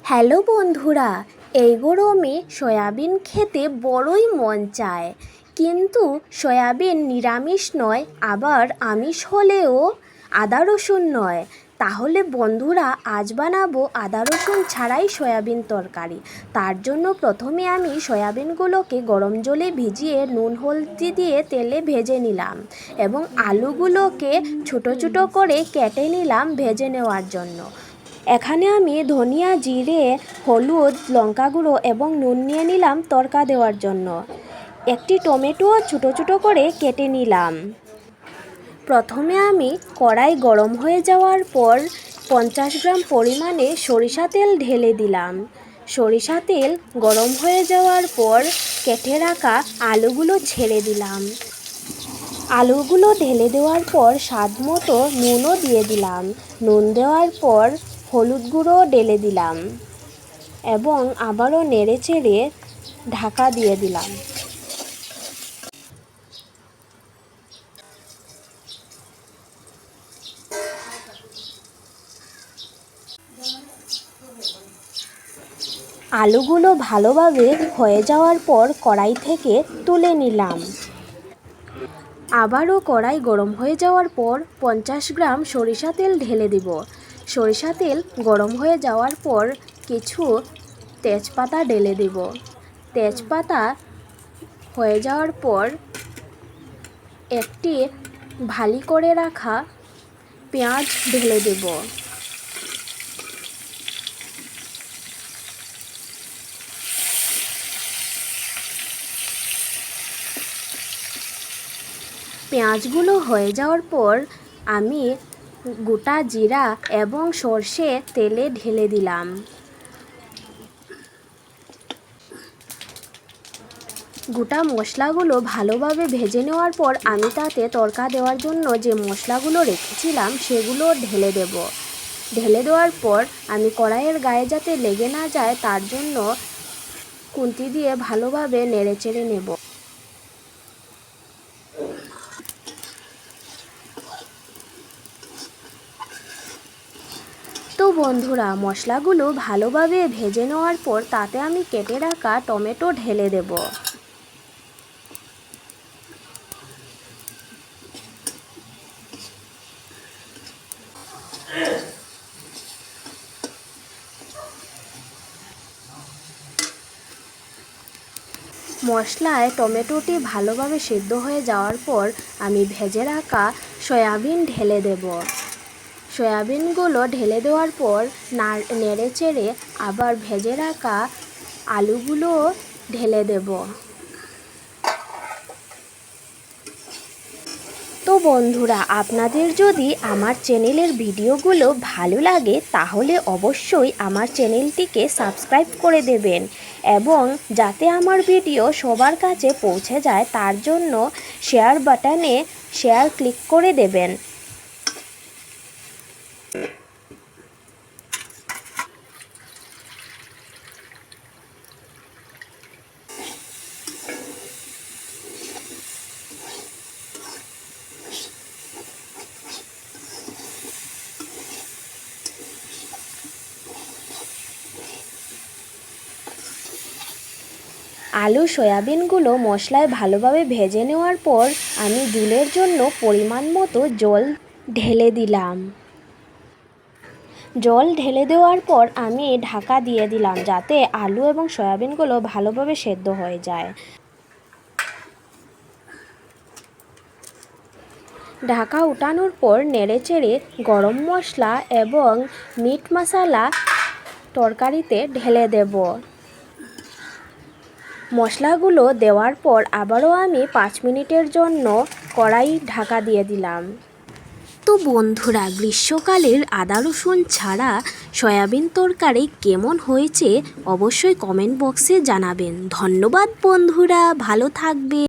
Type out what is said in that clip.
Hello বন্ধুরা, এই গরমে সয়াবিন খেতে বড়ই মন চায়, কিন্তু সয়াবিন নিরামিষ নয়, আবার আমিষ হলেও আদা রসুন নয়। তাহলে বন্ধুরা, আজ বানাবো আদা রসুন ছাড়াই সয়াবিন তরকারি। তার জন্য প্রথমে আমি সয়াবিনগুলোকে গরম জলে ভিজিয়ে নুন হলদি দিয়ে তেলে ভেজে নিলাম এবং আলুগুলোকে ছোটো ছোটো করে কেটে নিলাম ভেজে নেওয়ার জন্য। এখানে আমি ধনিয়া, জিরে, হলুদ, লঙ্কা গুঁড়ো এবং নুন নিয়ে নিলাম তড়কা দেওয়ার জন্য। একটি টমেটো ছোটো ছোটো করে কেটে নিলাম। প্রথমে আমি কড়াই গরম হয়ে যাওয়ার পর 50 গ্রাম পরিমাণে সরিষা তেল ঢেলে দিলাম। সরিষা তেল গরম হয়ে যাওয়ার পর কেটে রাখা আলুগুলো ছেড়ে দিলাম। আলুগুলো ঢেলে দেওয়ার পর স্বাদ মতো নুনও দিয়ে দিলাম। নুন দেওয়ার পর হলুদ গুঁড়ো ঢেলে দিলাম এবং আবারও নেড়ে চেড়ে ঢাকা দিয়ে দিলাম। আলুগুলো ভালোভাবে হয়ে যাওয়ার পর কড়াই থেকে তুলে নিলাম। আবারও কড়াই গরম হয়ে যাওয়ার পর 50 গ্রাম সরিষা তেল ঢেলে দিব। সরিষা তেল গরম হয়ে যাওয়ার পর কিছু তেজপাতা ঢেলে দিব। তেজপাতা হয়ে যাওয়ার পর একটি ভালি করে রাখা পেঁয়াজ ঢেলে দেব। পেঁয়াজগুলো হয়ে যাওয়ার পর আমি গোটা জিরা এবং সর্ষে তেলে ঢেলে দিলাম। গোটা মশলাগুলো ভালোভাবে ভেজে নেওয়ার পর আমি তাতে তড়কা দেওয়ার জন্য যে মশলাগুলো রেখেছিলাম সেগুলো ঢেলে দেব। ঢেলে দেওয়ার পর আমি কড়াইয়ের গায়ে যাতে লেগে না যায় তার জন্য খুন্তি দিয়ে ভালোভাবে নেড়েচেড়ে নেব। তো বন্ধুরা, মশলাগুলো ভালোভাবে ভেজে নেওয়ার পর তাতে আমি কেটে রাখা টমেটো ঢেলে দেব। মশলায় টমেটোটি ভালোভাবে সিদ্ধ হয়ে যাওয়ার পর আমি ভেজে রাখা সয়াবিন ঢেলে দেব। সয়াবিনগুলো ঢেলে দেওয়ার পর নেড়ে চেড়ে আবার ভেজে রাখা আলুগুলোও ঢেলে দেব। তো বন্ধুরা, আপনাদের যদি আমার চ্যানেলের ভিডিওগুলো ভালো লাগে তাহলে অবশ্যই আমার চ্যানেলটিকে সাবস্ক্রাইব করে দেবেন এবং যাতে আমার ভিডিও সবার কাছে পৌঁছে যায় তার জন্য শেয়ার বাটনে শেয়ার ক্লিক করে দেবেন। আলু সয়াবিনগুলো মশলায় ভালোভাবে ভেজে নেওয়ার পর আমি ঝোলের জন্য পরিমাণ মতো জল ঢেলে দিলাম। জল ঢেলে দেওয়ার পর আমি ঢাকা দিয়ে দিলাম যাতে আলু এবং সয়াবিনগুলো ভালোভাবে সেদ্ধ হয়ে যায়। ঢাকা উঠানোর পর নেড়েচেড়ে গরম মশলা এবং মিট মশলা তরকারিতে ঢেলে দেব। মশলাগুলো দেওয়ার পর আবারও আমি 5 মিনিটের জন্য কড়াই ঢাকা দিয়ে দিলাম। তো বন্ধুরা, গ্রীষ্মকালের আদা রসুন ছাড়া সয়াবিন তরকারি কেমন হয়েছে অবশ্যই কমেন্ট বক্সে জানাবেন। ধন্যবাদ বন্ধুরা, ভালো থাকবে।